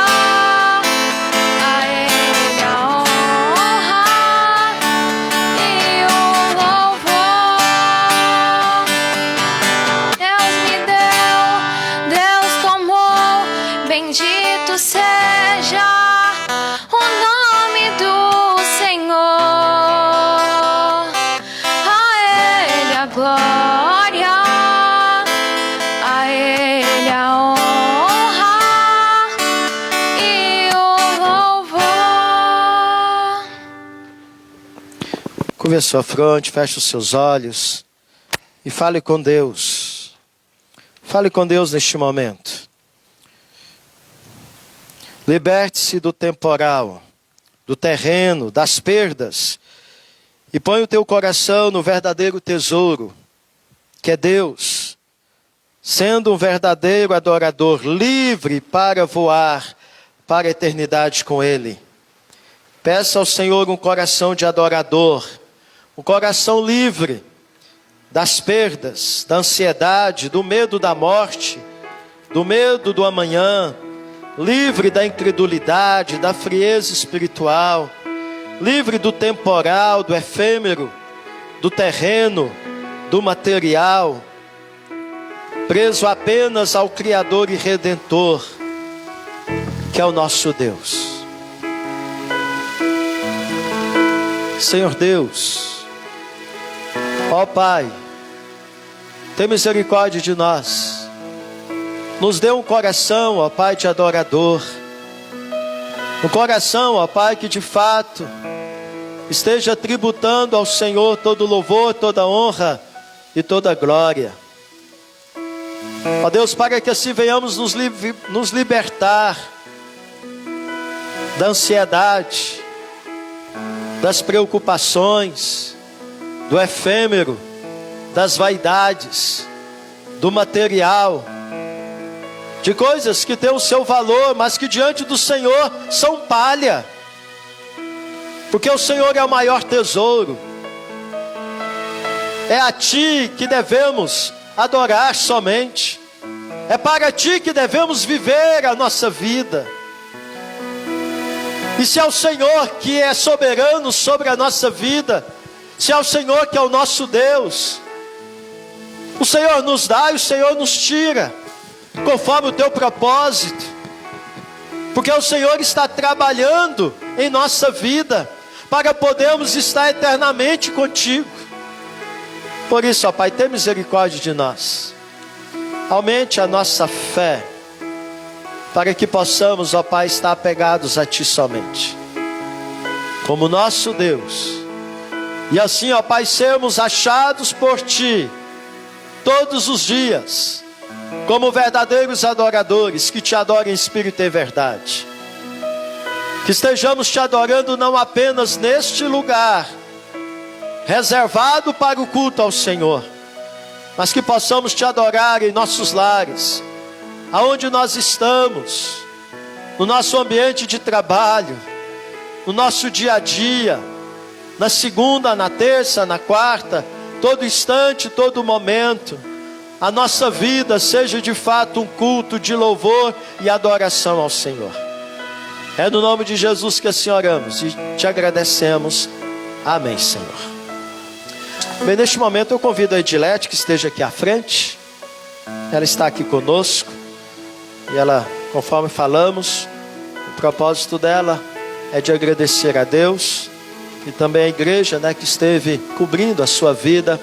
a Ele a honra e o louvor. Deus me deu, Deus tomou, bendito seja o nome do Senhor. A Ele a glória, a Ele a honra e o louvor. Curve a sua fronte, feche os seus olhos e fale com Deus. Fale com Deus neste momento. Liberte-se do temporal, do terreno, das perdas, e põe o teu coração no verdadeiro tesouro, que é Deus, sendo um verdadeiro adorador, livre para voar para a eternidade com Ele. Peça ao Senhor um coração de adorador, um coração livre das perdas, da ansiedade, do medo da morte, do medo do amanhã, livre da incredulidade, da frieza espiritual, livre do temporal, do efêmero, do terreno, do material, preso apenas ao Criador e Redentor. que é o nosso Deus. Senhor Deus, ó Pai, tem misericórdia de nós. Nos dê um coração, ó Pai, de adorador. Um coração, ó Pai, que de fato esteja tributando ao Senhor todo louvor, toda honra e toda glória. Ó Deus, para que assim venhamos nos libertar da ansiedade, das preocupações, do efêmero, das vaidades, do material, de coisas que têm o seu valor, mas que diante do Senhor são palha, porque o Senhor é o maior tesouro. É a Ti que devemos adorar somente, é para Ti que devemos viver a nossa vida. E se é o Senhor que é soberano sobre a nossa vida, se é o Senhor que é o nosso Deus, o Senhor nos dá e o Senhor nos tira, conforme o Teu propósito, porque o Senhor está trabalhando em nossa vida, para podermos estar eternamente contigo. Por isso, ó Pai, tenha misericórdia de nós, aumente a nossa fé, para que possamos, ó Pai, estar apegados a Ti somente, como nosso Deus, e assim, ó Pai, sermos achados por Ti, todos os dias, como verdadeiros adoradores, que Te adoram em espírito e verdade, que estejamos Te adorando não apenas neste lugar, reservado para o culto ao Senhor, mas que possamos Te adorar em nossos lares, aonde nós estamos, no nosso ambiente de trabalho, no nosso dia a dia, na segunda, na terça, na quarta, todo instante, todo momento, a nossa vida seja de fato um culto de louvor e adoração ao Senhor. É no nome de Jesus que assim oramos e Te agradecemos. Amém, Senhor. Bem, neste momento eu convido a Edilete que esteja aqui à frente. Ela está aqui conosco. E ela, conforme falamos, o propósito dela é de agradecer a Deus e também a igreja, né, que esteve cobrindo a sua vida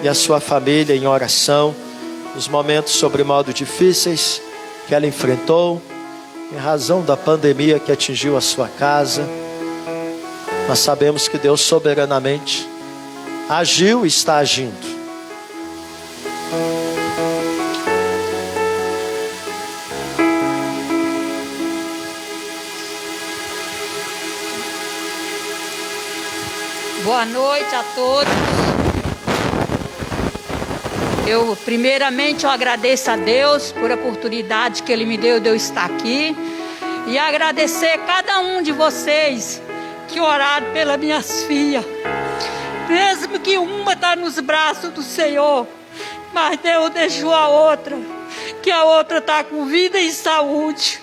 e a sua família em oração, nos momentos sobremodo difíceis que ela enfrentou, em razão da pandemia que atingiu a sua casa. Nós sabemos que Deus soberanamente agiu e está agindo. Boa noite a todos. Primeiramente eu agradeço a Deus por a oportunidade que Ele me deu de eu estar aqui. E agradecer a cada um de vocês que oraram pelas minhas filhas. Mesmo que uma está nos braços do Senhor, mas Deus deixou a outra, que a outra está com vida e saúde.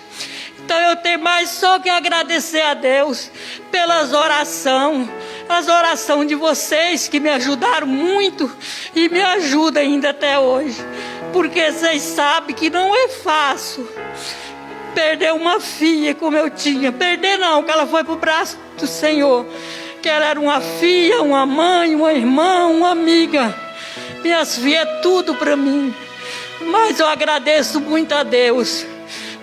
Então eu tenho mais só que agradecer a Deus pelas orações. As orações de vocês que me ajudaram muito e me ajudam ainda até hoje. Porque vocês sabem que não é fácil perder uma filha como eu tinha. Perder não, que ela foi para o braço do Senhor. Que ela era uma filha, uma mãe, uma irmã, uma amiga. Minhas filhas é tudo para mim. Mas eu agradeço muito a Deus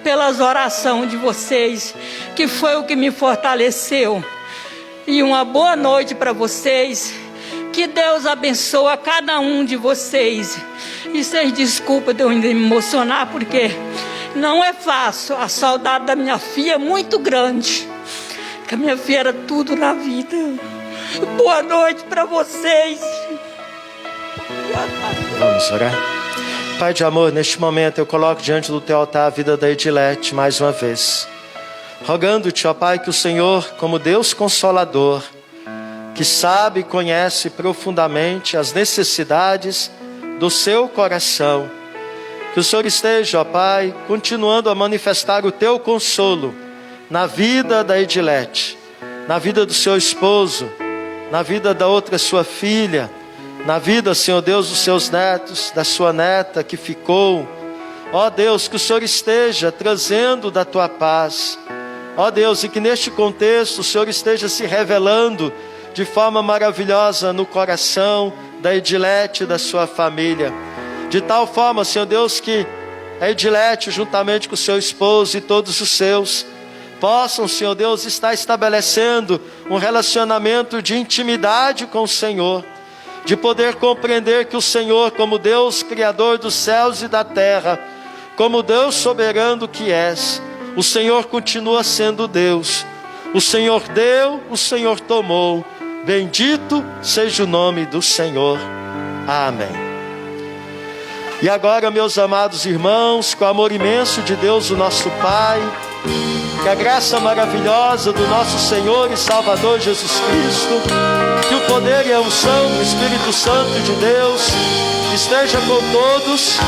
pelas orações de vocês, que foi o que me fortaleceu. E uma boa noite para vocês. Que Deus abençoe a cada um de vocês. E vocês desculpa de eu ainda me emocionar, porque não é fácil. A saudade da minha filha é muito grande. Porque a minha filha era tudo na vida. Boa noite para vocês. Vamos orar. Pai de amor, neste momento eu coloco diante do Teu altar a vida da Edilete mais uma vez, rogando-Te, ó Pai, que o Senhor, como Deus Consolador, que sabe e conhece profundamente as necessidades do seu coração, que o Senhor esteja, ó Pai, continuando a manifestar o Teu consolo na vida da Edilete, na vida do seu esposo, na vida da outra sua filha, na vida, Senhor Deus, dos seus netos, da sua neta que ficou Ó Deus, que o Senhor esteja trazendo da tua paz. Ó Deus, e que neste contexto o Senhor esteja se revelando de forma maravilhosa no coração da Edilete e da sua família. De tal forma, Senhor Deus, que a Edilete, juntamente com o seu esposo e todos os seus, possam, Senhor Deus, estar estabelecendo um relacionamento de intimidade com o Senhor, de poder compreender que o Senhor, como Deus Criador dos céus e da terra, como Deus soberano que és, o Senhor continua sendo Deus. O Senhor deu, o Senhor tomou. Bendito seja o nome do Senhor. Amém. E agora, meus amados irmãos, com o amor imenso de Deus, o nosso Pai, que a graça maravilhosa do nosso Senhor e Salvador Jesus Cristo, que o poder e a unção do Espírito Santo de Deus esteja com todos,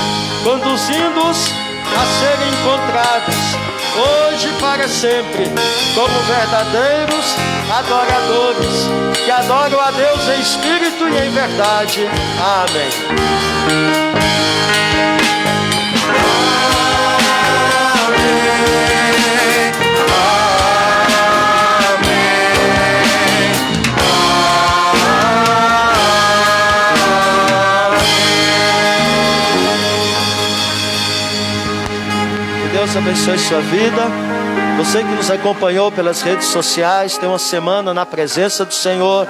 conduzindo-os a serem encontrados, hoje e para sempre, como verdadeiros adoradores, que adoram a Deus em espírito e em verdade. Amém. Deus abençoe sua vida. Você que nos acompanhou pelas redes sociais, tem uma semana na presença do Senhor,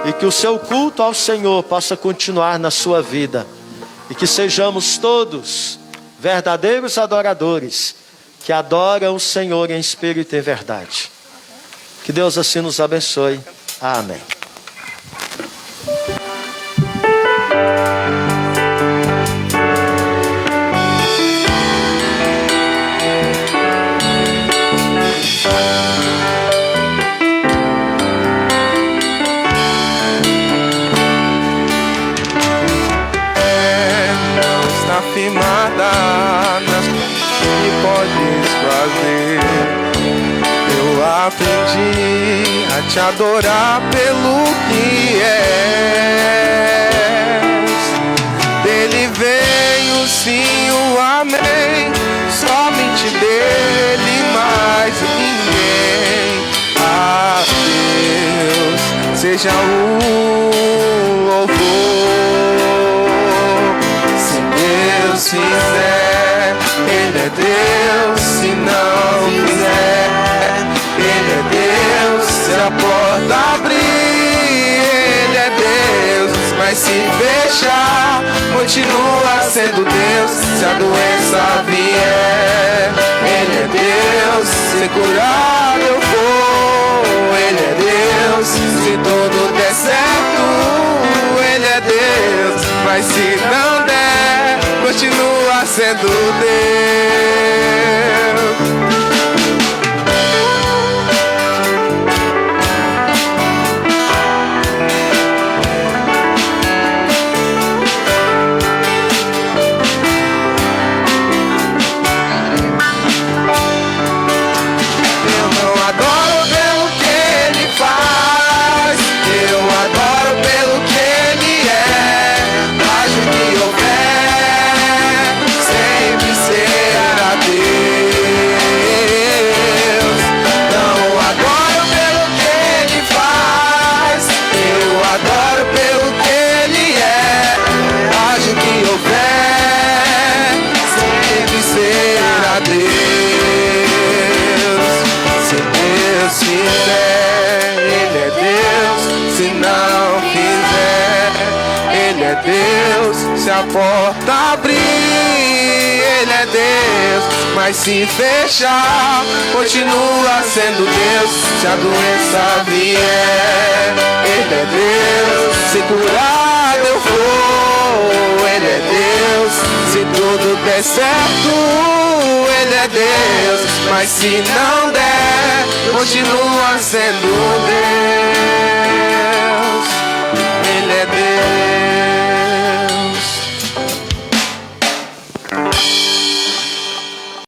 e que o seu culto ao Senhor possa continuar na sua vida, e que sejamos todos verdadeiros adoradores, que adoram o Senhor em espírito e em verdade. Que Deus assim nos abençoe. Amém. Firmada nas que podes fazer. Eu aprendi a te adorar pelo que és. Dele veio sim o amém, somente dele mais ninguém. A Deus seja o louvor. Se fizer, Ele é Deus. Se não fizer, Ele é Deus. Se a porta abrir, Ele é Deus. Mas se fechar, continua sendo Deus. Se a doença vier, Ele é Deus. Se curar eu vou, Ele é Deus. Se tudo der certo, Ele é Deus. Mas se não der, continua sendo Deus. Eu não adoro pelo que Ele faz, eu adoro pelo que Ele é. Acho que houver, sempre será Deus. Não adoro pelo que Ele faz, eu adoro pelo que Ele é. Acho que houver, sempre será Deus. Se Deus fizer, Ele é Deus. Se não fizer, Ele é Deus. Se a porta abrir, Ele é Deus. Mas se fechar, continua sendo Deus. Se a doença vier, Ele é Deus. Se curar eu vou, Ele é Deus. Se tudo der certo, Ele é Deus. Mas se não der, continua sendo Deus.